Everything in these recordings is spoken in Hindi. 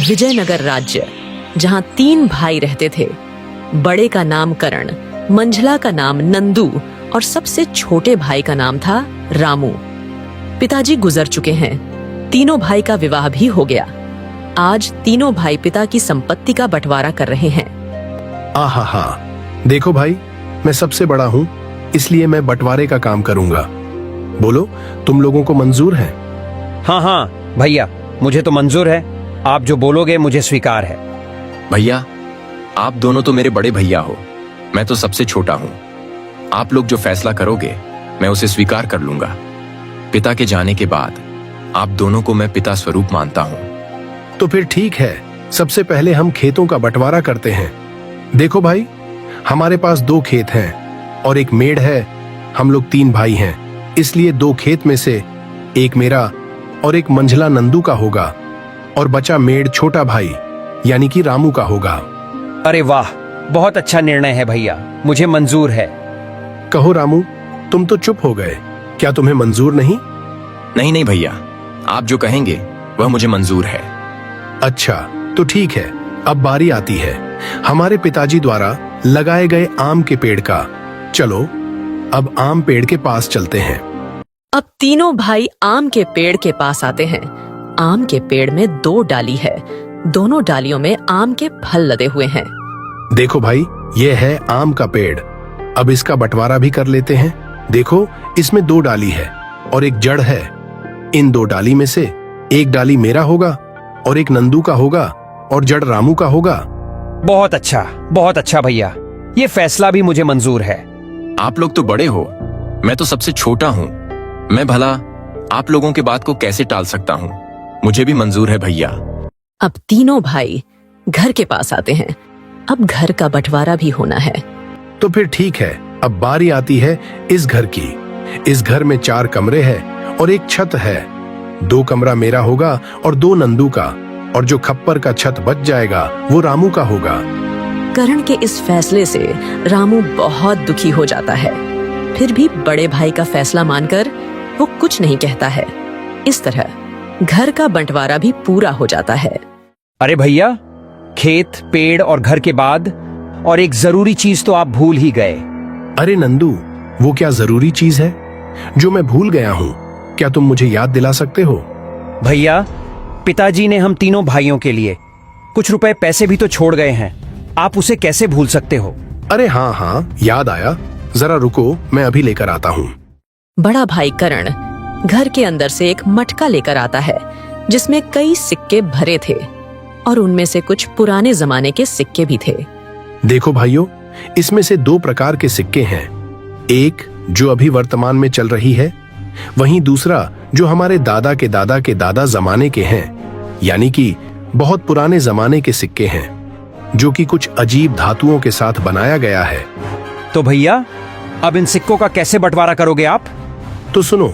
विजयनगर राज्य, जहां 3 भाई रहते थे। बड़े का नाम करण, मंझला का नाम नंदू और सबसे छोटे भाई का नाम था रामू। पिताजी गुजर चुके हैं। तीनों भाई का विवाह भी हो गया। आज तीनों भाई पिता की संपत्ति का बंटवारा कर रहे हैं। आहा, देखो भाई, मैं सबसे बड़ा हूँ, इसलिए मैं बंटवारे का काम करूंगा। बोलो, तुम लोगों को मंजूर है? हाँ भैया, मुझे तो मंजूर है। आप जो बोलोगे मुझे स्वीकार है। भैया, आप दोनों तो मेरे बड़े भैया हो, मैं तो सबसे छोटा हूँ। आप लोग जो फैसला करोगे मैं उसे स्वीकार कर लूंगा। पिता के जाने के बाद आप दोनों को मैं पिता स्वरूप मानता हूँ। तो फिर ठीक है, सबसे पहले हम खेतों का बंटवारा करते हैं। देखो भाई, हमारे पास 2 खेत हैं और एक मेड़ है। हम लोग 3 भाई हैं, इसलिए 2 खेत में से एक मेरा और एक मंझला नंदू का होगा और बचा मेड़ छोटा भाई यानी कि रामू का होगा। अरे वाह, बहुत अच्छा निर्णय है भैया, मुझे मंजूर है। कहो रामू, तुम तो चुप हो गए, क्या तुम्हें मंजूर नहीं? नहीं भैया, आप जो कहेंगे वह मुझे मंजूर है। अच्छा, तो ठीक है। अब बारी आती है हमारे पिताजी द्वारा लगाए गए आम के पेड़ का। चलो, अब आम पेड़ के पास चलते हैं। अब तीनों भाई आम के पेड़ के पास आते हैं। आम के पेड़ में 2 डाली है। दोनों डालियों में आम के फल लदे हुए हैं। देखो भाई, यह है आम का पेड़। अब इसका बंटवारा भी कर लेते हैं। देखो, इसमें 2 डाली है और एक जड़ है। इन 2 डाली में से एक डाली मेरा होगा और एक नंदू का होगा और जड़ रामू का होगा। बहुत अच्छा भैया, ये फैसला भी मुझे मंजूर है। आप लोग तो बड़े हो, मैं तो सबसे छोटा हूँ। मैं भला आप लोगों के बात को कैसे टाल सकता हूँ? मुझे भी मंजूर है भैया। अब तीनों भाई घर के पास आते हैं। अब घर का बंटवारा भी होना है। तो फिर ठीक है, अब बारी आती है इस घर की। इस घर में 4 कमरे हैं और एक छत है। 2 कमरा मेरा होगा और 2 नंदू का, और जो खप्पर का छत बच जाएगा वो रामू का होगा। करण के इस फैसले से रामू बहुत दुखी हो जाता है। फिर भी बड़े भाई का फैसला मानकर वो कुछ नहीं कहता है। इस तरह घर का बंटवारा भी पूरा हो जाता है। अरे भैया, खेत, पेड़ और घर के बाद और एक जरूरी चीज तो आप भूल ही गए। अरे नंदू, वो क्या जरूरी चीज है जो मैं भूल गया हूँ? क्या तुम मुझे याद दिला सकते हो? भैया, पिताजी ने हम तीनों भाइयों के लिए कुछ रुपए पैसे भी तो छोड़ गए हैं। आप उसे कैसे भूल सकते हो? अरे हाँ, याद आया। जरा रुको, मैं अभी लेकर आता हूँ। बड़ा भाई करण घर के अंदर से एक मटका लेकर आता है जिसमें कई सिक्के भरे थे और उनमें से कुछ पुराने जमाने के सिक्के भी थे। देखो भाइयों, इसमें से 2 प्रकार के सिक्के हैं। एक जो अभी वर्तमान में चल रही है, वहीं दूसरा जो हमारे दादा के दादा के दादा जमाने के हैं, यानी कि बहुत पुराने जमाने के सिक्के हैं, जो कि कुछ अजीब धातुओं के साथ बनाया गया है। तो भैया, अब इन सिक्कों का कैसे बंटवारा करोगे आप? तो सुनो,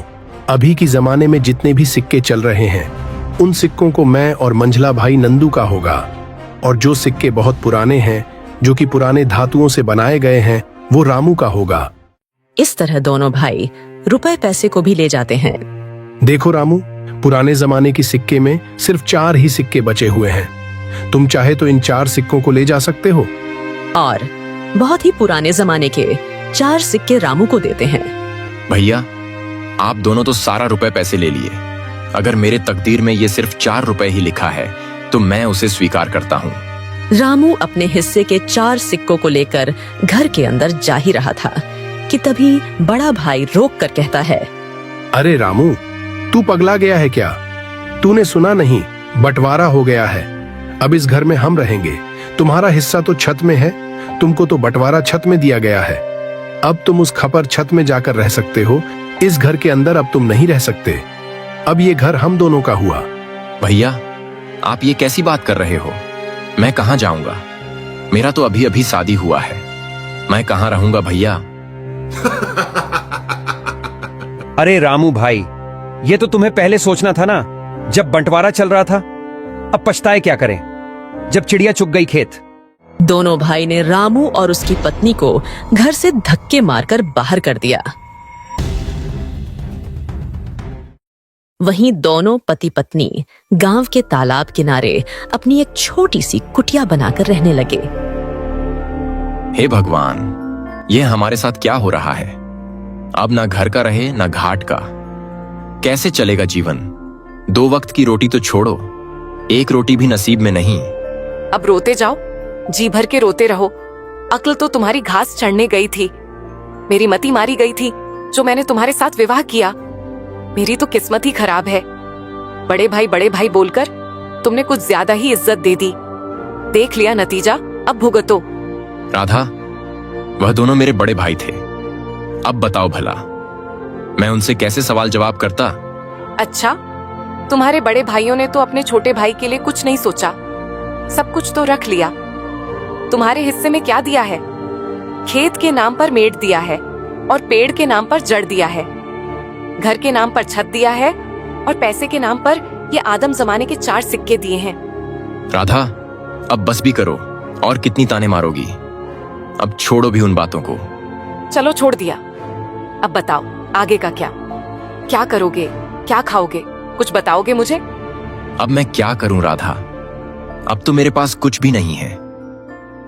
अभी की जमाने में जितने भी सिक्के चल रहे हैं, उन सिक्कों को मैं और मंझला भाई नंदू का होगा, और जो सिक्के बहुत पुराने हैं, जो कि पुराने धातुओं से बनाए गए हैं, वो रामू का होगा। इस तरह दोनों भाई रुपए पैसे को भी ले जाते हैं। देखो रामू, पुराने जमाने की सिक्के में सिर्फ 4 ही सिक्के बचे हुए हैं। तुम चाहे तो इन 4 सिक्कों को ले जा सकते हो। और बहुत ही पुराने जमाने के 4 सिक्के रामू को देते हैं। भैया, आप दोनों तो सारा रुपए पैसे ले लिए। अगर मेरे तकदीर में ये सिर्फ 4 रुपए ही लिखा है तो मैं उसे स्वीकार करता हूँ। रामू अपने हिस्से के 4 सिक्कों को लेकर घर के अंदर जा ही रहा था कि तभी बड़ा भाई रोक कर कहता है, अरे रामू, तू पगला गया है क्या? तूने सुना नहीं, बंटवारा हो गया है। अब इस घर में हम रहेंगे। तुम्हारा हिस्सा तो छत में है, तुमको तो बंटवारा छत में दिया गया है। अब तुम उस खपर छत में जाकर रह सकते हो। इस घर के अंदर अब तुम नहीं रह सकते। अब ये घर हम दोनों का हुआ। भैया, आप ये कैसी बात कर रहे हो? मैं कहाँ जाऊंगा? मेरा तो अभी अभी शादी हुआ है। मैं कहाँ रहूंगा भैया? अरे रामू भाई, ये तो तुम्हें पहले सोचना था ना, जब बंटवारा चल रहा था। अब पछताए क्या करें, जब चिड़िया चुग गई खेत। दोनों भाई ने रामू और उसकी पत्नी को घर से धक्के मारकर बाहर कर दिया। वहीं दोनों पति पत्नी गांव के तालाब किनारे अपनी एक छोटी सी कुटिया बनाकर रहने लगे। हे भगवान, ये हमारे साथ क्या हो रहा है? अब ना घर का रहे ना घाट का। कैसे चलेगा जीवन? 2 वक्त की रोटी तो छोड़ो, 1 रोटी भी नसीब में नहीं। अब रोते जाओ, जी भर के रोते रहो। अक्ल तो तुम्हारी घास चढ़ने गई थी। मेरी मति मारी गई थी जो मैंने तुम्हारे साथ विवाह किया। मेरी तो किस्मत ही खराब है। बड़े भाई बोलकर तुमने कुछ ज्यादा ही इज्जत दे दी। देख लिया नतीजा, अब भुगतो। राधा, वह दोनों मेरे बड़े भाई थे। अब बताओ भला, मैं उनसे कैसे सवाल जवाब करता? अच्छा, तुम्हारे बड़े भाइयों ने तो अपने छोटे भाई के लिए कुछ नहीं सोचा। सब कुछ तो रख लिया। तुम्हारे हिस्से में क्या दिया है? खेत के नाम पर मेड़ दिया है और पेड़ के नाम पर जड़ दिया है। घर के नाम पर छत दिया है और पैसे के नाम पर ये आदम जमाने के 4 सिक्के दिए हैं। राधा, अब बस भी करो। और कितनी ताने मारोगी? अब छोड़ो भी उन बातों को। चलो छोड़ दिया। अब बताओ आगे का क्या? क्या करोगे? क्या खाओगे? कुछ बताओगे मुझे? अब मैं क्या करूं राधा? अब तो मेरे पास कुछ भी नहीं है।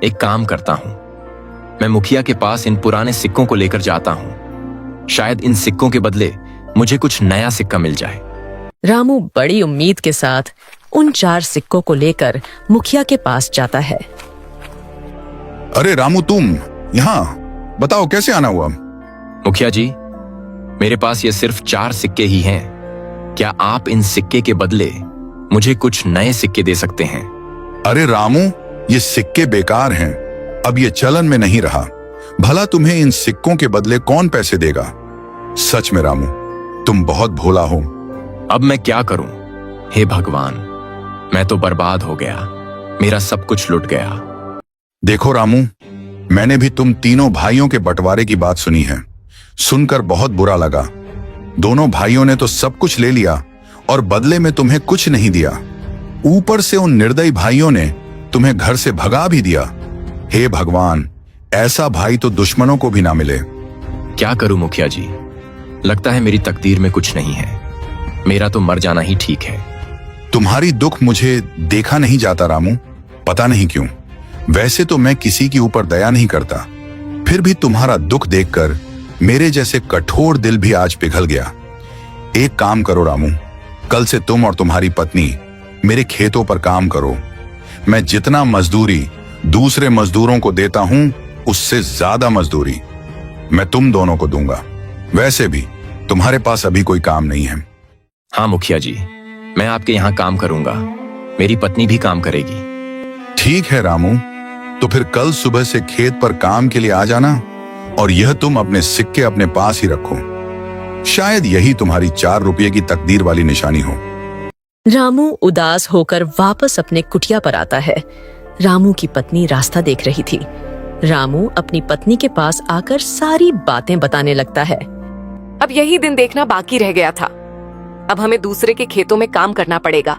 एक काम करता हूं, मैं मुखिया के पास इन पुराने सिक्कों को लेकर जाता हूं। शायद इन सिक्कों के बदले मुझे कुछ नया सिक्का मिल जाए। रामू बड़ी उम्मीद के साथ उन 4 सिक्कों को लेकर मुखिया के पास जाता है। अरे रामू, तुम यहाँ? बताओ कैसे आना हुआ? मुखिया जी, मेरे पास ये सिर्फ 4 सिक्के ही हैं। क्या आप इन सिक्के के बदले मुझे कुछ नए सिक्के दे सकते हैं? अरे रामू, ये सिक्के बेकार हैं। अब ये चलन में नहीं रहा। भला तुम्हें इन सिक्कों के बदले कौन पैसे देगा? सच में रामू, तुम बहुत भोला हो। अब मैं क्या करूं? हे भगवान, मैं तो बर्बाद हो गया। मेरा सब कुछ लुट गया। देखो रामू, मैंने भी तुम तीनों भाइयों के बंटवारे की बात सुनी है। सुनकर बहुत बुरा लगा। दोनों भाइयों ने तो सब कुछ ले लिया और बदले में तुम्हें कुछ नहीं दिया। ऊपर से उन निर्दयी भाइयों ने तुम्हें घर से भगा भी दिया। हे भगवान, ऐसा भाई तो दुश्मनों को भी ना मिले। क्या करूं मुखिया जी? लगता है मेरी तकदीर में कुछ नहीं है। मेरा तो मर जाना ही ठीक है। तुम्हारी दुख मुझे देखा नहीं जाता रामू, पता नहीं क्यों। वैसे तो मैं किसी के ऊपर दया नहीं करता, फिर भी तुम्हारा दुख देखकर मेरे जैसे कठोर दिल भी आज पिघल गया। एक काम करो रामू, कल से तुम और तुम्हारी पत्नी मेरे खेतों पर काम करो। मैं जितना मजदूरी दूसरे मजदूरों को देता हूं, उससे ज्यादा मजदूरी मैं तुम दोनों को दूंगा। वैसे भी तुम्हारे पास अभी कोई काम नहीं है। हाँ मुखिया जी, मैं आपके यहाँ काम करूंगा। मेरी पत्नी भी काम करेगी। ठीक है रामू, तो फिर कल सुबह से खेत पर काम के लिए आ जाना और यह तुम अपने सिक्के अपने पास ही रखो। शायद यही तुम्हारी 4 रुपये की तकदीर वाली निशानी हो। रामू उदास होकर वापस अपने कुटिया पर आता है। रामू की पत्नी रास्ता देख रही थी। रामू अपनी पत्नी के पास आकर सारी बातें बताने लगता है। अब यही दिन देखना बाकी रह गया था। अब हमें दूसरे के खेतों में काम करना पड़ेगा।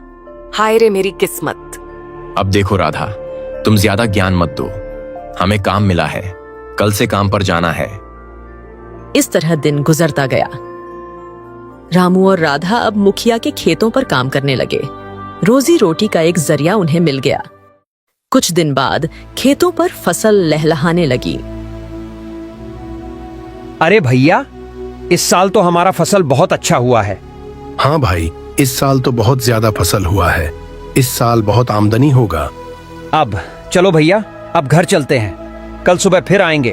हाय रे मेरी किस्मत। अब देखो राधा, तुम ज्यादा ज्ञान मत दो। हमें काम मिला है, कल से काम पर जाना है। इस तरह दिन गुजरता गया। रामू और राधा अब मुखिया के खेतों पर काम करने लगे। रोजी रोटी का एक जरिया उन्हें मिल गया। कुछ दिन बाद खेतों पर फसल लहलहाने लगी। अरे भैया, इस साल तो हमारा फसल बहुत अच्छा हुआ है। हाँ भाई, इस साल तो बहुत ज्यादा फसल हुआ है। इस साल बहुत आमदनी होगा। अब चलो भैया, अब घर चलते हैं। कल सुबह फिर आएंगे।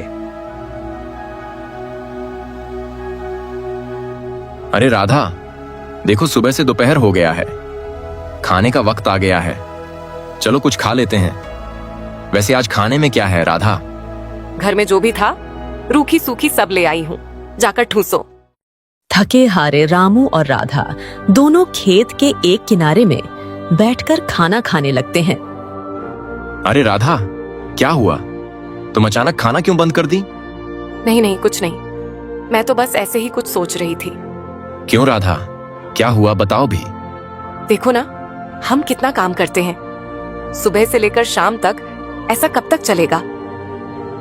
अरे राधा, देखो सुबह से दोपहर हो गया है। खाने का वक्त आ गया है। चलो कुछ खा लेते हैं। वैसे आज खाने में क्या है राधा? घर में जो भी था रूखी सूखी सब ले आई हूँ, जाकर ठूसो। थके हारे रामू और राधा दोनों खेत के एक किनारे में बैठकर खाना खाने लगते हैं। अरे राधा, क्या हुआ? तुम अचानक खाना क्यों बंद कर दी? नहीं नहीं, कुछ नहीं। मैं तो बस ऐसे ही कुछ सोच रही थी। क्यों राधा, क्या हुआ बताओ भी। देखो ना, हम कितना काम करते हैं। सुबह से लेकर शाम तक ऐसा कब तक चलेगा?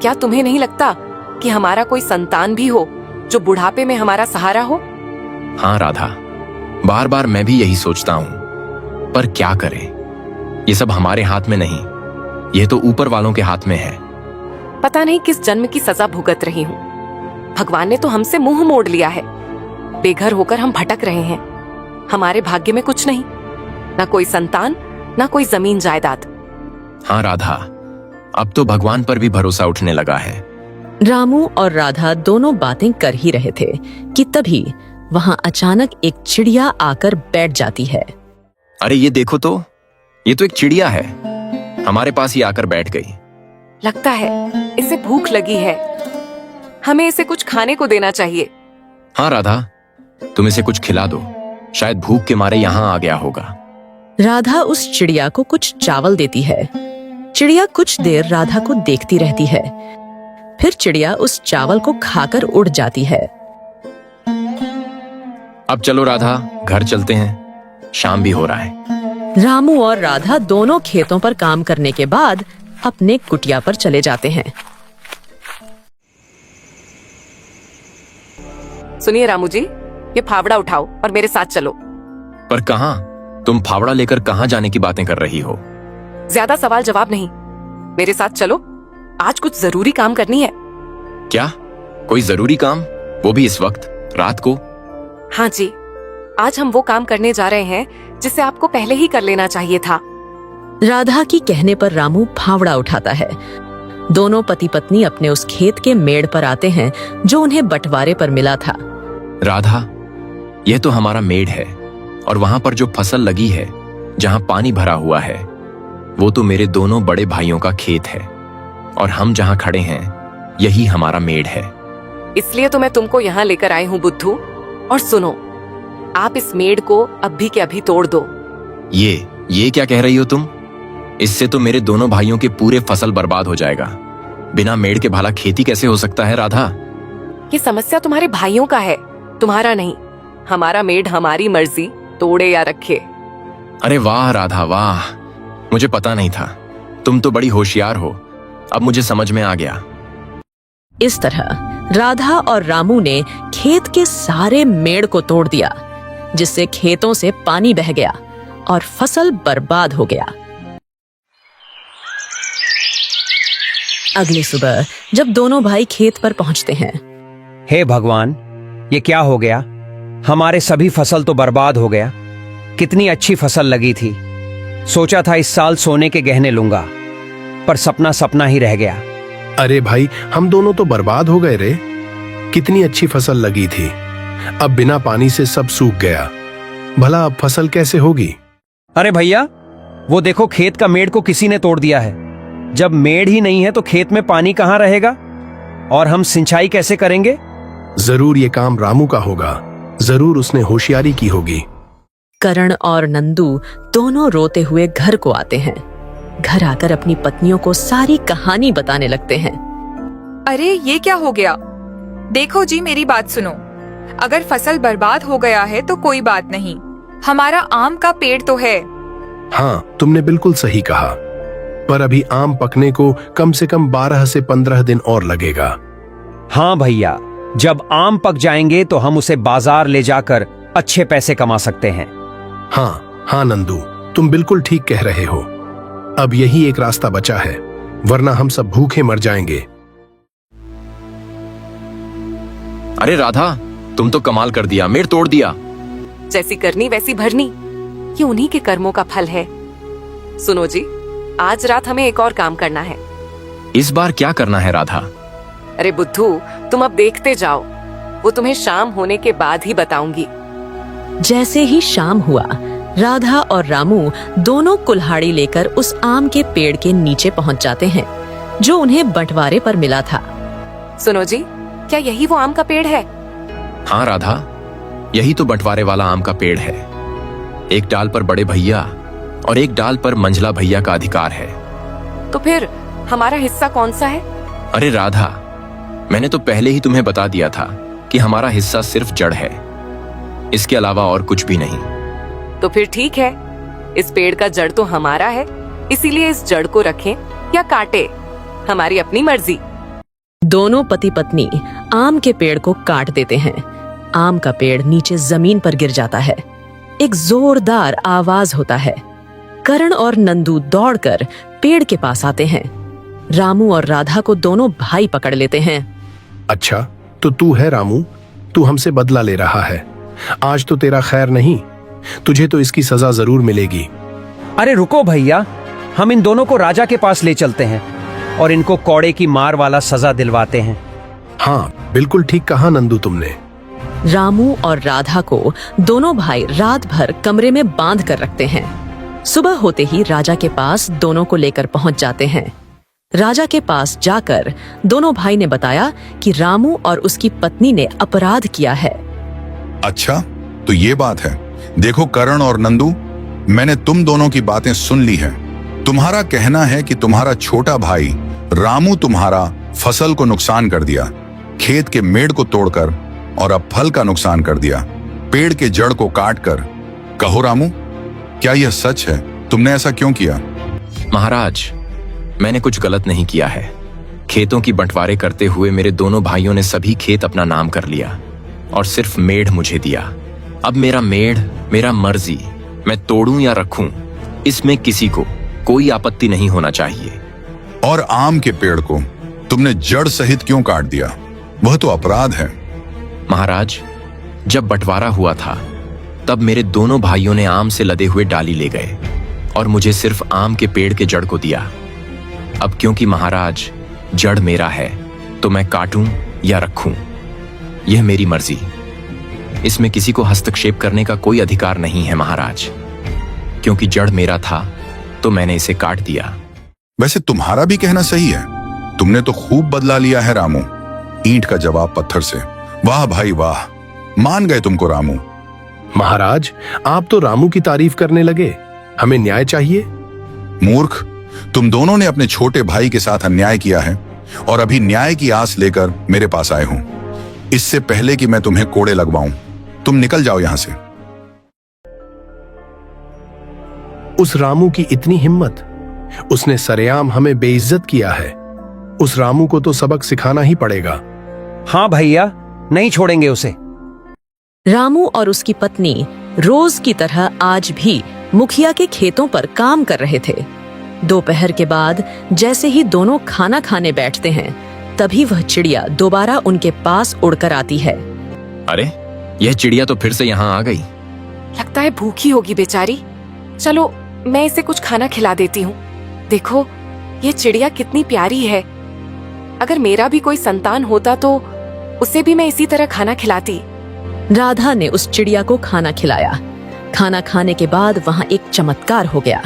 क्या तुम्हें नहीं लगता कि हमारा कोई संतान भी हो जो बुढ़ापे में हमारा सहारा हो? हाँ राधा, बार बार मैं भी यही सोचता हूं, पर क्या करें, ये सब हमारे हाथ में नहीं, ये तो ऊपर वालों के हाथ में है। पता नहीं किस जन्म की सजा भुगत रही हूँ। भगवान ने तो हमसे मुंह मोड़ लिया है। बेघर होकर हम भटक रहे हैं। हमारे भाग्य में कुछ नहीं, ना कोई संतान, ना कोई जमीन जायदाद। हाँ राधा, अब तो भगवान पर भी भरोसा उठने लगा है। रामू और राधा दोनों बातें कर ही रहे थे कि तभी वहां अचानक एक चिड़िया आकर बैठ जाती है। अरे ये देखो तो, ये तो एक चिड़िया है, हमारे पास ही आकर बैठ गई। लगता है इसे भूख लगी है। हमें इसे कुछ खाने को देना चाहिए। हाँ राधा, तुम इसे कुछ खिला दो, शायद भूख के मारे यहाँ आ गया होगा। राधा उस चिड़िया को कुछ चावल देती है। चिड़िया कुछ देर राधा को देखती रहती है, फिर चिड़िया उस चावल को खाकर उड़ जाती है। अब चलो राधा, घर चलते हैं, शाम भी हो रहा है। रामू और राधा दोनों खेतों पर काम करने के बाद अपने कुटिया पर चले जाते हैं। सुनिए रामू जी, ये फावड़ा उठाओ और मेरे साथ चलो। पर कहाँ? तुम फावड़ा लेकर कहाँ जाने की बातें कर रही हो? ज्यादा सवाल जवाब नहीं, मेरे साथ चलो। आज कुछ जरूरी काम करनी है। क्या? कोई जरूरी काम? वो भी इस वक्त, रात को? हाँ जी, आज हम वो काम करने जा रहे हैं जिसे आपको पहले ही कर लेना चाहिए था। राधा की कहने पर रामू फावड़ा उठाता है। दोनों पति पत्नी अपने उस खेत के मेड़ पर आते हैं जो उन्हें बंटवारे पर मिला था। राधा, यह तो हमारा मेड़ है, और वहां पर जो फसल लगी है, जहां पानी भरा हुआ है, वो तो मेरे दोनों बड़े भाइयों का खेत है, और हम जहां खड़े हैं यही हमारा मेड़ है। इसलिए तो मैं तुमको यहाँ लेकर आई हूँ बुद्धू। और सुनो, आप इस मेड़ को अभी के अभी तोड़ दो। ये क्या कह रही हो तुम? इससे तो मेरे दोनों भाइयों के पूरे फसल बर्बाद हो जाएगा। बिना मेड़ के भला खेती कैसे हो सकता है राधा? ये समस्या तुम्हारे भाइयों का है, तुम्हारा नहीं। हमारा मेड़ हमारी मर्जी, तोड़े या रखे। अरे वाह राधा वाह, मुझे पता नहीं था, तुम तो बड़ी होशियार हो। अब मुझे समझ में आ गया। इस तरह राधा और रामू ने खेत के सारे मेड़ को तोड़ दिया, जिससे खेतों से पानी बह गया और फसल बर्बाद हो गया। अगली सुबह जब दोनों भाई खेत पर पहुंचते हैं। हे भगवान, ये क्या हो गया? हमारे सभी फसल तो बर्बाद हो गया। कितनी अच्छी फसल लगी थी। सोचा था इस साल सोने के गहने लूंगा, पर सपना सपना ही रह गया। अरे भाई, हम दोनों तो बर्बाद हो गए रे। कितनी अच्छी फसल लगी थी, अब बिना पानी से सब सूख गया। भला अब फसल कैसे होगी? अरे भैया, वो देखो, खेत का मेड़ को किसी ने तोड़ दिया है। जब मेड़ ही नहीं है तो खेत में पानी कहां रहेगा, और हम सिंचाई कैसे करेंगे? जरूर ये काम रामू का होगा, जरूर उसने होशियारी की होगी। करण और नंदू दोनों रोते हुए घर को आते हैं। घर आकर अपनी पत्नियों को सारी कहानी बताने लगते हैं। अरे ये क्या हो गया? देखो जी, मेरी बात सुनो। अगर फसल बर्बाद हो गया है तो कोई बात नहीं, हमारा आम का पेड़ तो है। हाँ, तुमने बिल्कुल सही कहा, पर अभी आम पकने को कम से कम 12 से 15 दिन और लगेगा। हाँ भैया, जब आम पक जाएंगे तो हम उसे बाजार ले जाकर अच्छे पैसे कमा सकते हैं। हाँ नंदू, तुम बिल्कुल ठीक कह रहे हो। अब यही एक रास्ता बचा है, वरना हम सब भूखे मर जाएंगे। अरे राधा, तुम तो कमाल कर दिया, मेड़ तोड़ दिया। जैसी करनी वैसी भरनी, ये उन्हीं के कर्मों का फल है। सुनो जी, आज रात हमें एक और काम करना है। इस बार क्या करना है राधा? अरे बुद्धू, तुम अब देखते जाओ, वो तुम्हें शाम होने के बाद ही बताऊंगी। जैसे ही शाम हुआ, राधा और रामू दोनों कुल्हाड़ी लेकर उस आम के पेड़ के नीचे पहुंच जाते हैं जो उन्हें बंटवारे पर मिला था। सुनो जी, क्या यही वो आम का पेड़ है? हाँ राधा, यही तो बंटवारे वाला आम का पेड़ है। एक डाल पर बड़े भैया और एक डाल पर मंझला भैया का अधिकार है। तो फिर हमारा हिस्सा कौन सा है? अरे राधा, मैंने तो पहले ही तुम्हें बता दिया था कि हमारा हिस्सा सिर्फ जड़ है, इसके अलावा और कुछ भी नहीं। तो फिर ठीक है, इस पेड़ का जड़ तो हमारा है, इसीलिए इस जड़ को रखें या काटे, हमारी अपनी मर्जी। दोनों पति पत्नी आम के पेड़ को काट देते हैं। आम का पेड़ नीचे जमीन पर गिर जाता है। एक जोरदार आवाज होता है। करण और नंदू दौड़कर पेड़ के पास आते हैं। रामू और राधा को दोनों भाई पकड़ लेते हैं। अच्छा, तो तू है रामू, तू हमसे बदला ले रहा है। आज तो तेरा खैर नहीं, तुझे तो इसकी सजा जरूर मिलेगी। अरे रुको भैया, हम इन दोनों को राजा के पास ले चलते हैं और इनको कौड़े की मार वाला सजा दिलवाते हैं। हाँ, बिल्कुल ठीक कहा नंदू तुमने। रामू और राधा को दोनों भाई रात भर कमरे में बांध कर रखते हैं। सुबह होते ही राजा के पास दोनों को लेकर पहुंच जाते हैं। राजा के पास जाकर दोनों भाई ने बताया कि रामू और उसकी पत्नी ने अपराध किया है। अच्छा, तो ये बात है। देखो करण और नंदू, मैंने तुम दोनों की बातें सुन ली हैं। तुम्हारा कहना है कि तुम्हारा छोटा भाई रामू तुम्हारा फसल को नुकसान कर दिया, खेत के मेड़ को तोड़कर, और अब फल का नुकसान कर दिया, पेड़ के जड़ को काटकर। कहो रामू, क्या यह सच है? तुमने ऐसा क्यों किया? महाराज, मैंने कुछ गलत नहीं किया है। खेतों की बंटवारे करते हुए मेरे दोनों भाइयों ने सभी खेत अपना नाम कर लिया और सिर्फ मेढ़ मुझे दिया। अब मेरा मेढ़ मेरा मर्जी, मैं तोड़ूं या रखूं, इसमें किसी को कोई आपत्ति नहीं होना चाहिए। और आम के पेड़ को तुमने जड़ सहित क्यों काट दिया? वह तो अपराध है। महाराज, जब बंटवारा हुआ था तब मेरे दोनों भाइयों ने आम से लदे हुए डाली ले गए और मुझे सिर्फ आम के पेड़ के जड़ को दिया। अब क्योंकि महाराज जड़ मेरा है तो मैं काटूं या रखूं, यह मेरी मर्जी। इसमें किसी को हस्तक्षेप करने का कोई अधिकार नहीं है महाराज। क्योंकि जड़ मेरा था तो मैंने इसे काट दिया। वैसे तुम्हारा भी कहना सही है। तुमने तो खूब बदला लिया है रामू। ईंट का जवाब पत्थर से। वाह भाई वाह, मान गए तुमको रामू। महाराज, आप तो रामू की तारीफ करने लगे। हमें न्याय चाहिए। मूर्ख, तुम दोनों ने अपने छोटे भाई के साथ अन्याय किया है और अभी न्याय की आस लेकर मेरे पास आए हो। इससे पहले कि मैं तुम्हें कोड़े लगवाऊं, तुम निकल जाओ यहां से। उस रामू की इतनी हिम्मत, उसने सरेआम हमें बेइज्जत किया है। उस रामू को तो सबक सिखाना ही पड़ेगा। हाँ भैया, नहीं छोड़ेंगे उसे। रामू और उसकी पत्नी रोज की तरह आज भी मुखिया के खेतों पर काम कर रहे थे। दोपहर के बाद जैसे ही दोनों खाना खाने बैठते हैं, तभी वह चिड़िया दोबारा उनके पास उड़कर आती है। अरे, यह चिड़िया तो फिर से यहाँ आ गई। लगता है भूखी होगी बेचारी। चलो मैं इसे कुछ खाना खिला देती हूँ। देखो ये चिड़िया कितनी प्यारी है। अगर मेरा भी कोई संतान होता तो उसे भी मैं इसी तरह खाना खिलाती। राधा ने उस चिड़िया को खाना खिलाया। खाना खाने के बाद वहाँ एक चमत्कार हो गया।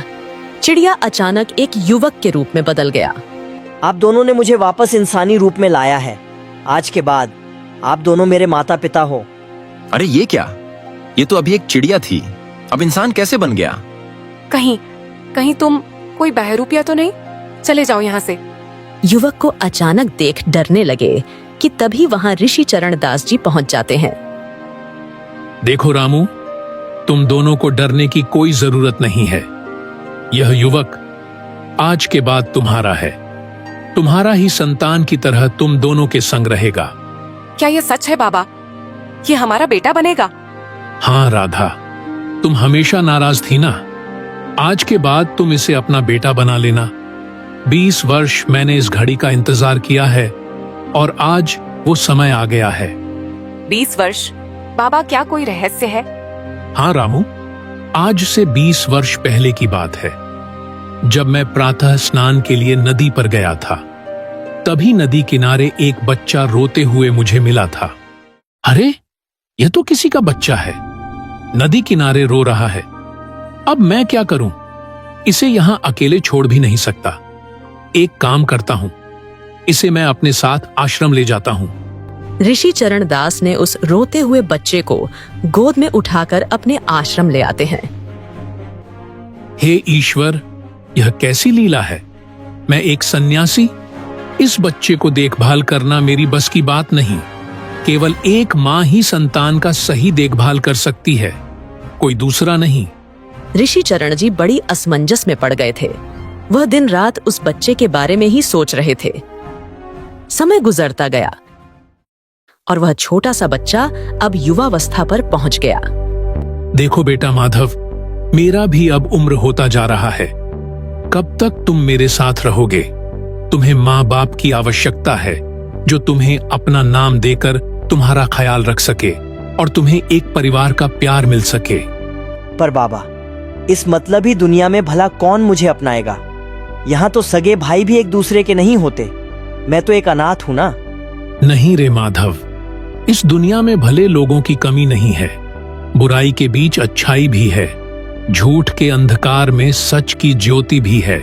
चिड़िया अचानक एक युवक के रूप में बदल गया। आप दोनों ने मुझे वापस इंसानी रूप में लाया है। आज के बाद आप दोनों मेरे माता पिता हो। अरे ये क्या? ये तो अभी एक चिड़िया थी, अब इंसान कैसे बन गया? कहीं तुम कोई बहरूपिया तो नहीं? चले जाओ यहाँ से। युवक को अचानक देख डरने लगे कि तभी वहाँ ऋषि चरण दास जी पहुँच जाते हैं। देखो रामू, तुम दोनों को डरने की कोई जरूरत नहीं है। यह युवक आज के बाद तुम्हारा है। तुम्हारा ही संतान की तरह तुम दोनों के संग रहेगा। क्या ये सच है बाबा? ये हमारा बेटा बनेगा? हाँ राधा, तुम हमेशा नाराज थी ना। आज के बाद तुम इसे अपना बेटा बना लेना। 20 वर्ष मैंने इस घड़ी का इंतजार किया है और आज वो समय आ गया है। 20 वर्ष? बाबा क्या कोई रहस्य है? हाँ रामू, आज से 20 वर्ष पहले की बात है। जब मैं प्रातः स्नान के लिए नदी पर गया था, तभी नदी किनारे एक बच्चा रोते हुए मुझे मिला था। अरे, यह तो किसी का बच्चा है, नदी किनारे रो रहा है। अब मैं क्या करूं? इसे यहां अकेले छोड़ भी नहीं सकता। एक काम करता हूं, इसे मैं अपने साथ आश्रम ले जाता हूं। ऋषि चरण दास ने उस रोते हुए बच्चे को गोद में उठाकर अपने आश्रम ले आते हैं। हे ईश्वर, यह कैसी लीला है। मैं एक सन्यासी, इस बच्चे को देखभाल करना मेरी बस की बात नहीं। केवल एक माँ ही संतान का सही देखभाल कर सकती है, कोई दूसरा नहीं। ऋषि चरण जी बड़ी असमंजस में पड़ गए थे। वह दिन रात उस बच्चे के बारे में ही सोच रहे थे। समय गुजरता गया और वह छोटा सा बच्चा अब युवावस्था पर पहुंच गया। देखो बेटा माधव, मेरा भी अब उम्र होता जा रहा है। कब तक तुम मेरे साथ रहोगे? तुम्हें माँ बाप की आवश्यकता है जो तुम्हें अपना नाम देकर तुम्हारा ख्याल रख सके और तुम्हें एक परिवार का प्यार मिल सके। पर बाबा, इस मतलबी दुनिया में भला कौन मुझे अपनाएगा? यहाँ तो सगे भाई भी एक दूसरे के नहीं होते। मैं तो एक अनाथ हूं ना। नहीं रे माधव, इस दुनिया में भले लोगों की कमी नहीं है, बुराई के बीच अच्छाई भी है, झूठ के अंधकार में सच की ज्योति भी है।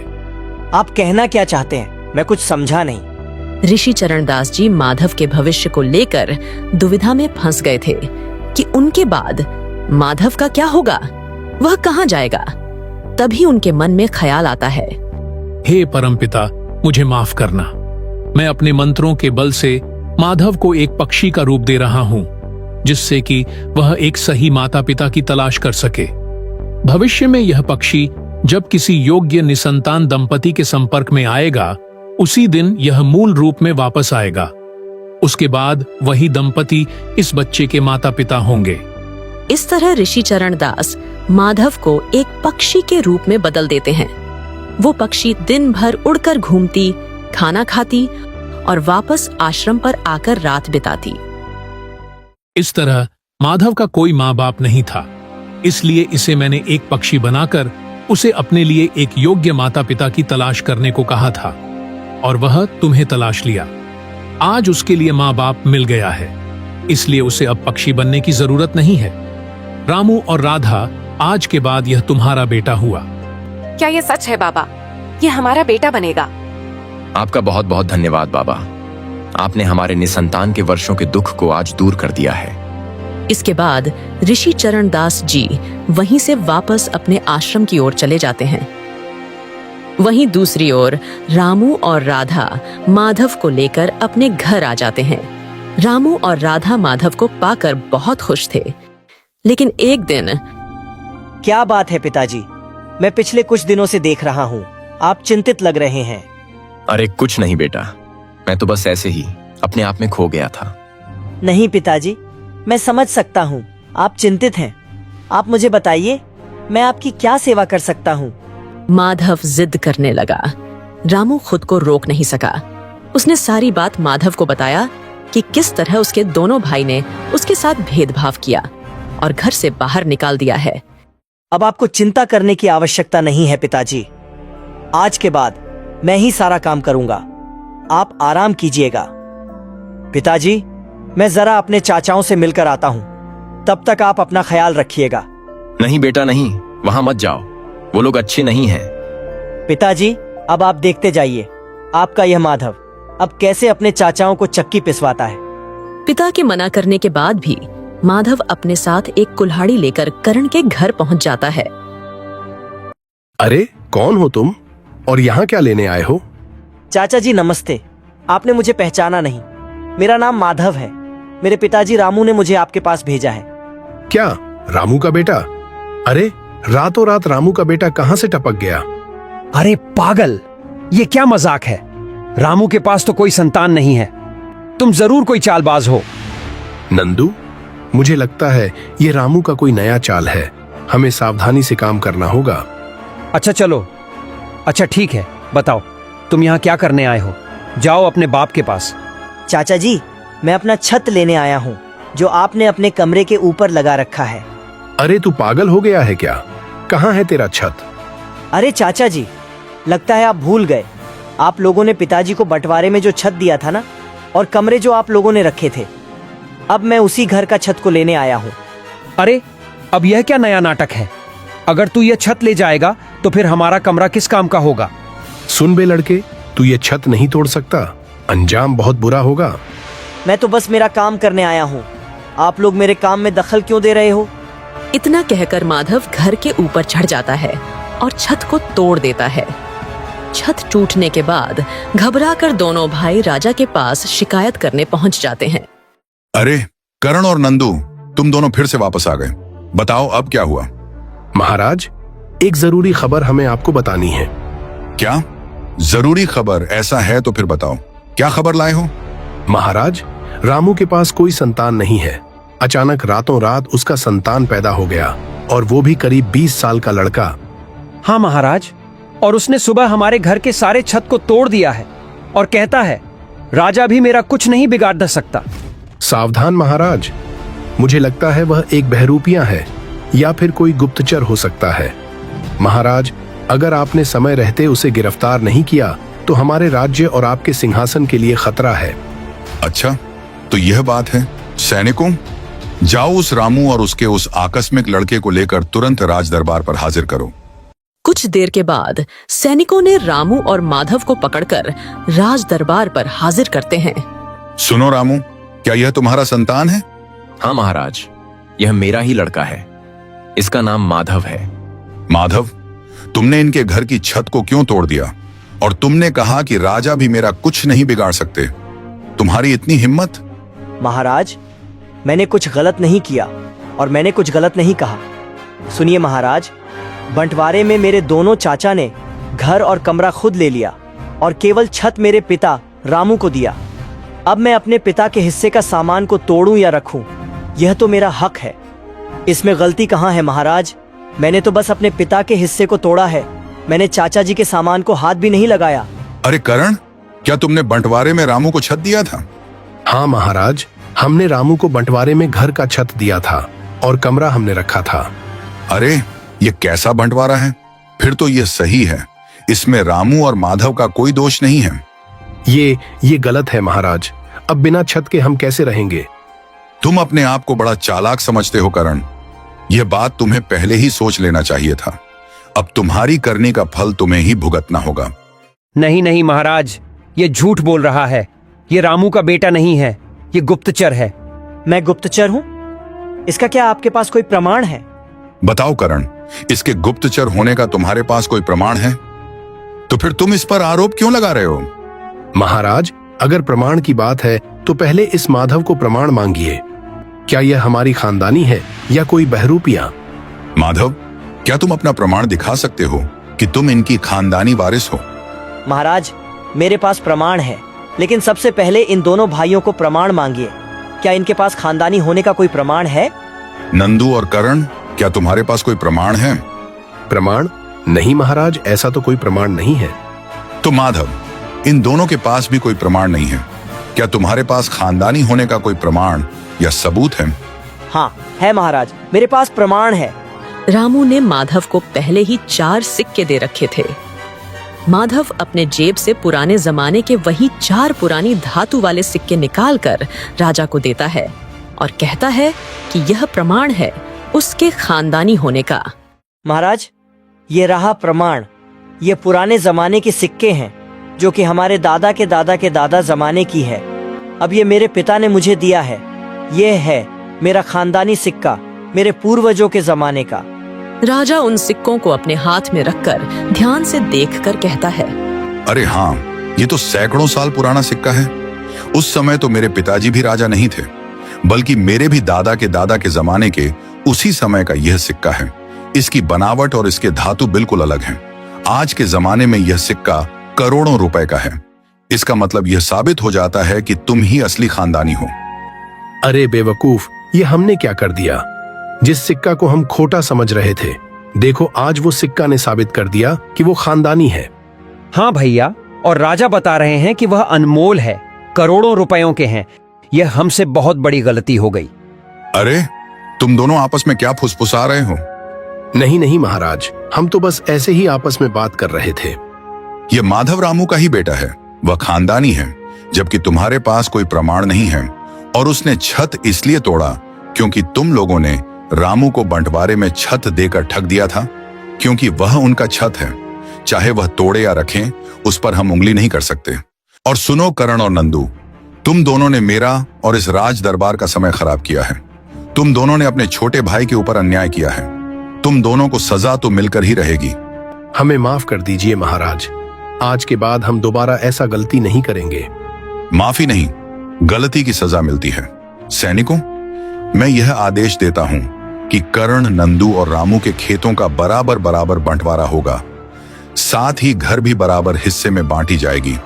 आप कहना क्या चाहते हैं? मैं कुछ समझा नहीं। ऋषि चरणदास जी माधव के भविष्य को लेकर दुविधा में फंस गए थे कि उनके बाद माधव का क्या होगा, वह कहाँ जाएगा। तभी उनके मन में ख्याल आता है, हे परमपिता, मुझे माफ करना। मैं अपने मंत्रों के बल से माधव को एक पक्षी का रूप दे रहा हूं, जिससे कि वह एक सही माता पिता की तलाश कर सके। भविष्य में यह पक्षी जब किसी योग्य निसंतान दंपति के संपर्क में आएगा, उसी दिन यह मूल रूप में वापस आएगा। उसके बाद वही दंपति इस बच्चे के माता पिता होंगे। इस तरह ऋषि चरणदास माधव को एक पक्षी के रूप में बदल देते हैं। वो पक्षी दिन भर उड़कर घूमती, खाना खाती और वापस आश्रम पर आकर रात बिताती। इस तरह माधव का कोई माँ बाप नहीं था, इसलिए इसे मैंने एक पक्षी बनाकर उसे अपने लिए एक योग्य माता पिता की तलाश करने को कहा था, और वह तुम्हें तलाश लिया। आज उसके लिए माँ बाप मिल गया है, इसलिए उसे अब पक्षी बनने की जरूरत नहीं है। रामू और राधा, आज के बाद यह तुम्हारा बेटा हुआ। क्या ये सच है बाबा? ये हमारा बेटा बनेगा? आपका बहुत बहुत धन्यवाद बाबा। आपने हमारे निसंतान के वर्षों के दुख को आज दूर कर दिया है। इसके बाद ऋषि चरणदास जी वहीं से वापस अपने आश्रम की ओर चले जाते हैं। वहीं दूसरी ओर रामू और राधा माधव को लेकर अपने घर आ जाते हैं। रामू और राधा माधव को पाकर बहुत खुश थे, लेकिन एक दिन क्या बात है पिताजी? मैं पिछले कुछ दिनों से देख रहा हूँ, आप चिंतित लग रहे हैं। अरे कुछ नहीं बेटा, मैं तो बस ऐसे ही अपने आप में खो गया था। नहीं पिताजी, मैं समझ सकता हूँ आप चिंतित हैं। आप मुझे बताइए, मैं आपकी क्या सेवा कर सकता हूँ? माधव जिद करने लगा। रामू खुद को रोक नहीं सका। उसने सारी बात माधव को बताया कि किस तरह उसके दोनों भाई ने उसके साथ भेदभाव किया और घर से बाहर निकाल दिया है। अब आपको चिंता करने की आवश्यकता नहीं है पिताजी। आज के बाद मैं ही सारा काम करूंगा, आप आराम कीजिएगा। पिताजी, मैं जरा अपने चाचाओं से मिलकर आता हूँ, तब तक आप अपना ख्याल रखिएगा। नहीं बेटा नहीं, वहां मत जाओ, वो लोग अच्छे नहीं हैं। पिताजी, अब आप देखते जाइए, आपका यह माधव अब कैसे अपने चाचाओं को चक्की पिसवाता है। पिता के मना करने के बाद भी माधव अपने साथ एक कुल्हाड़ी लेकर करण के घर पहुंच जाता है। अरे कौन हो तुम और यहाँ क्या लेने आए हो? चाचा जी नमस्ते। आपने मुझे पहचाना नहीं, मेरा नाम माधव है। मेरे पिताजी रामू ने मुझे आपके पास भेजा है। क्या रामू का बेटा? अरे रातों रात रामू का बेटा कहाँ से टपक गया? अरे पागल, ये क्या मजाक है? रामू के पास तो कोई संतान नहीं है, तुम जरूर कोई चालबाज हो। नंदू, मुझे लगता है ये रामू का कोई नया चाल है, हमें सावधानी से काम करना होगा। अच्छा चलो, अच्छा ठीक है, बताओ तुम यहाँ क्या करने आए हो? जाओ अपने बाप के पास। चाचा जी, मैं अपना छत लेने आया हूँ, जो आपने अपने कमरे के ऊपर लगा रखा है। अरे तू पागल हो गया है क्या? कहाँ है तेरा छत? अरे चाचा जी, लगता है आप भूल गए। आप लोगों ने पिताजी को बंटवारे में जो छत दिया था ना, और कमरे जो आप लोगों ने रखे थे, अब मैं उसी घर का छत को लेने आया हूँ। अरे अब यह क्या नया नाटक है? अगर तू ये छत ले जाएगा तो फिर हमारा कमरा किस काम का होगा? सुन बे लड़के, तू ये छत नहीं तोड़ सकता, अंजाम बहुत बुरा होगा। मैं तो बस मेरा काम करने आया हूँ, आप लोग मेरे काम में दखल क्यों दे रहे हो? इतना कहकर माधव घर के ऊपर चढ़ जाता है और छत को तोड़ देता है। छत टूटने के बाद घबराकर दोनों भाई राजा के पास शिकायत करने पहुंच जाते हैं। अरे करण और नंदू, तुम दोनों फिर से वापस आ गए, बताओ अब क्या हुआ? महाराज, एक जरूरी खबर हमें आपको बतानी है। क्या जरूरी खबर? ऐसा है तो फिर बताओ, क्या खबर लाए हो? महाराज, रामू के पास कोई संतान नहीं है। अचानक रातों रात उसका संतान पैदा हो गया और वो भी करीब 20 साल का लड़का। हाँ महाराज, और उसने सुबह हमारे घर के सारे छत को तोड़ दिया है और कहता है राजा भी मेरा कुछ नहीं बिगाड़ सकता। सावधान महाराज, मुझे लगता है वह एक बहरूपिया है या फिर कोई गुप्तचर हो सकता है। महाराज, अगर आपने समय रहते उसे गिरफ्तार नहीं किया तो हमारे राज्य और आपके सिंहासन के लिए खतरा है। अच्छा, तो यह बात है। सैनिकों, जाओ उस रामू और उसके उस आकस्मिक लड़के को लेकर तुरंत राज दरबार पर हाजिर करो। कुछ देर के बाद सैनिकों ने रामू और माधव को पकड़कर राज दरबार पर हाजिर करते हैं। सुनो रामू, क्या यह तुम्हारा संतान है? हाँ महाराज, यह मेरा ही लड़का है। इसका नाम माधव है। माधव, तुमने इनके घर की छत को क्यों तोड़ दिया? और तुमने कहा कि राजा भी मेरा कुछ नहीं बिगाड़ सकते। तुम्हारी इतनी हिम्मत? महाराज, मैंने कुछ गलत नहीं किया और मैंने कुछ गलत नहीं कहा। सुनिए महाराज, बंटवारे में मेरे दोनों चाचा ने घर और कमरा खुद ले लिया और केवल छत मेरे पिता रामू को दिया। अब मैं अपने पिता के हिस्से का सामान को तोड़ूं या रखूं, यह तो मेरा हक है। इसमें गलती कहाँ है महाराज? मैंने तो बस अपने पिता के हिस्से को तोड़ा है। मैंने चाचा जी के सामान को हाथ भी नहीं लगाया। अरे करण, क्या तुमने बंटवारे में रामू को छत दिया था? हाँ महाराज, हमने रामू को बंटवारे में घर का छत दिया था और कमरा हमने रखा था। अरे ये कैसा बंटवारा है? फिर तो ये सही है, इसमें रामू और माधव का कोई दोष नहीं है। ये गलत है महाराज। अब बिना छत के हम कैसे रहेंगे? तुम अपने आप को बड़ा चालाक समझते हो करण। यह बात तुम्हें पहले ही सोच लेना चाहिए था। अब तुम्हारी करने का फल तुम्हें ही भुगतना होगा। नहीं नहीं महाराज, ये झूठ बोल रहा है। ये रामू का बेटा नहीं है, ये गुप्तचर है। मैं गुप्तचर हूँ? इसका क्या आपके पास कोई प्रमाण है? बताओ करण, इसके गुप्तचर होने का तुम्हारे पास कोई प्रमाण है? तो फिर तुम इस पर आरोप क्यों लगा रहे हो? महाराज, अगर प्रमाण की बात है तो पहले इस माधव को प्रमाण मांगिए। क्या यह हमारी खानदानी है या कोई बहरूपिया? माधव, क्या तुम अपना प्रमाण दिखा सकते हो कि तुम इनकी खानदानी वारिस हो? महाराज, मेरे पास प्रमाण है, लेकिन सबसे पहले इन दोनों भाइयों को प्रमाण मांगिए। क्या इनके पास खानदानी होने का कोई प्रमाण है? नंदू और करण, क्या तुम्हारे पास कोई प्रमाण है? प्रमाण? नहीं महाराज, ऐसा तो कोई प्रमाण नहीं है। तो माधव, इन दोनों के पास भी कोई प्रमाण नहीं है। क्या तुम्हारे पास खानदानी होने का कोई प्रमाण या सबूत है? हाँ है महाराज, मेरे पास प्रमाण है। रामू ने माधव को पहले ही 4 सिक्के दे रखे थे। माधव अपने जेब से पुराने जमाने के वही 4 पुरानी धातु वाले सिक्के निकालकर राजा को देता है और कहता है कि यह प्रमाण है उसके खानदानी होने का। महाराज, ये रहा प्रमाण। ये पुराने जमाने के सिक्के हैं जो कि हमारे दादा के दादा के दादा जमाने की है। अब ये मेरे पिता ने मुझे दिया है। ये है मेरा खानदानी सिक्का, मेरे पूर्वजों के जमाने का। राजा उन सिक्कों को अपने हाथ में रखकर ध्यान से देखकर कहता है, अरे हाँ, ये तो सैकड़ों साल पुराना सिक्का है। उस समय तो मेरे पिताजी भी राजा नहीं थे, बल्कि मेरे भी दादा के जमाने के उसी समय का यह सिक्का है। इसकी बनावट और इसके धातु बिल्कुल अलग हैं। आज के जमाने में यह सिक्का करोड़ों रुपए का है। इसका मतलब यह साबित हो जाता है कि तुम ही असली खानदानी हो। अरे बेवकूफ, ये हमने क्या कर दिया? जिस सिक्का को हम खोटा समझ रहे थे, देखो आज वो सिक्का ने साबित कर दिया कि वो खानदानी है। हाँ भैया, और राजा बता रहे हैं कि वह अनमोल है, करोड़ों रुपयों के हैं। यह हमसे बहुत बड़ी गलती हो गई। अरे तुम दोनों आपस में क्या फुसफुसा रहे हो? नहीं महाराज, हम तो बस ऐसे ही आपस में बात कर रहे थे। यह माधव रामू का ही बेटा है, वह खानदानी है, जबकि तुम्हारे पास कोई प्रमाण नहीं है। और उसने छत इसलिए तोड़ा क्योंकि तुम लोगों ने रामू को बंटवारे में छत देकर ठग दिया था, क्योंकि वह उनका छत है। चाहे वह तोड़े या रखें, उस पर हम उंगली नहीं कर सकते। और सुनो करण और नंदू, तुम दोनों ने मेरा और इस राज दरबार का समय खराब किया है। तुम दोनों ने अपने छोटे भाई के ऊपर अन्याय किया है। तुम दोनों को सजा तो मिलकर ही रहेगी। हमें माफ कर दीजिए महाराज, आज के बाद हम दोबारा ऐसा गलती नहीं करेंगे। माफी नहीं, गलती की सजा मिलती है। सैनिकों, मैं यह आदेश देता हूं कि कर्ण, नंदू और रामू के खेतों का बराबर बराबर बंटवारा होगा। साथ ही घर भी बराबर हिस्से में बांटी जाएगी।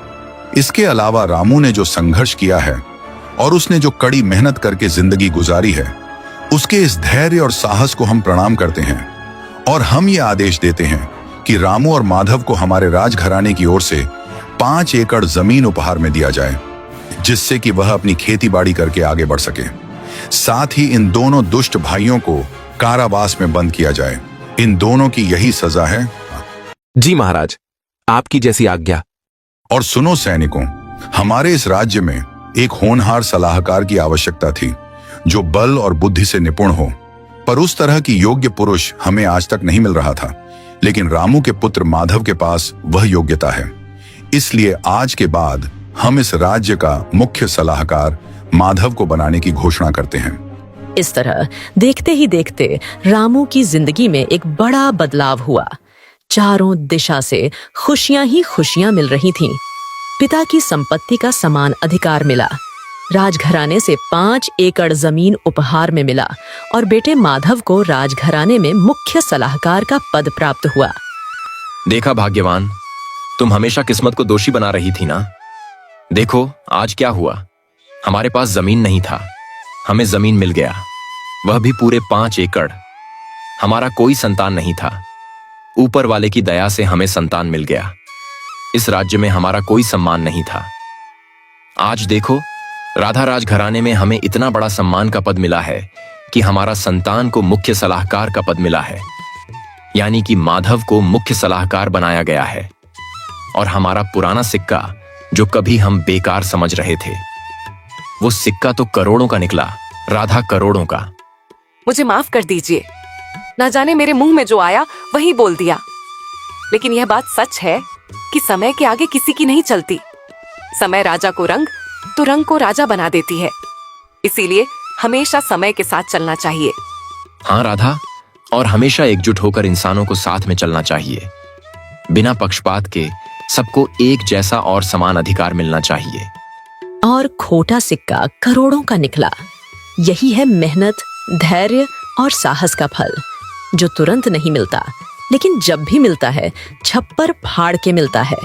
इसके अलावा रामू ने जो संघर्ष किया है और उसने जो कड़ी मेहनत करके जिंदगी गुजारी है, उसके इस धैर्य और साहस को हम प्रणाम करते हैं और हम ये आदेश देते हैं कि रामू और माधव को हमारे राजघराने की ओर से 5 एकड़ जमीन उपहार में दिया जाए, जिससे कि वह अपनी खेती बाड़ी करके आगे बढ़ सके। साथ ही इन दोनों दुष्ट भाइयों को कारावास में बंद किया जाए। इन दोनों की यही सजा है। जी महाराज, आपकी जैसी आज्ञा। और सुनो सैनिकों, हमारे इस राज्य में एक होनहार सलाहकार की आवश्यकता थी जो बल और बुद्धि से निपुण हो, पर उस तरह की योग्य पुरुष हमें आज तक नहीं मिल रहा था। लेकिन रामू के पुत्र माधव के पास वह योग्यता है, इसलिए आज के बाद हम इस राज्य का मुख्य सलाहकार माधव को बनाने की घोषणा करते हैं। इस तरह देखते ही देखते रामू की जिंदगी में एक बड़ा बदलाव हुआ। चारों दिशा से खुशियां ही खुशियां मिल रही थीं। पिता की संपत्ति का समान अधिकार मिला, राजघराने से 5 एकड़ जमीन उपहार में मिला और बेटे माधव को राजघराने में मुख्य सलाहकार का पद प्राप्त हुआ। देखा भाग्यवान, तुम हमेशा किस्मत को दोषी बना रही थी ना। देखो आज क्या हुआ, हमारे पास जमीन नहीं था, हमें जमीन मिल गया, वह भी पूरे 5 एकड़। हमारा कोई संतान नहीं था, ऊपर वाले की दया से हमें संतान मिल गया। इस राज्य में हमारा कोई सम्मान नहीं था। आज देखो, राधा राजघराने में हमें इतना बड़ा सम्मान का पद मिला है कि हमारा संतान को मुख्य सलाहकार का पद मिला है, यानी कि माधव को मुख्य सलाहकार बनाया गया है। और हमारा पुराना सिक्का जो कभी हम बेकार समझ रहे थे, वो सिक्का तो करोड़ों का निकला, राधा करोड़ों का। मुझे माफ कर दीजिए, ना जाने मेरे मुंह में जो आया वही बोल दिया। लेकिन यह बात सच है कि समय के आगे किसी की नहीं चलती। समय राजा को रंग तो रंग को राजा बना देती है। इसीलिए हमेशा समय के साथ चलना चाहिए। हाँ राधा, और हमेशा एकजुट होकर इंसानों को साथ में चलना चाहिए। बिना पक्षपात के सबको एक जैसा और समान अधिकार मिलना चाहिए। और खोटा सिक्का करोड़ों का निकला। यही है मेहनत, धैर्य और साहस का फल, जो तुरंत नहीं मिलता, लेकिन जब भी मिलता है छप्पर फाड़ के मिलता है।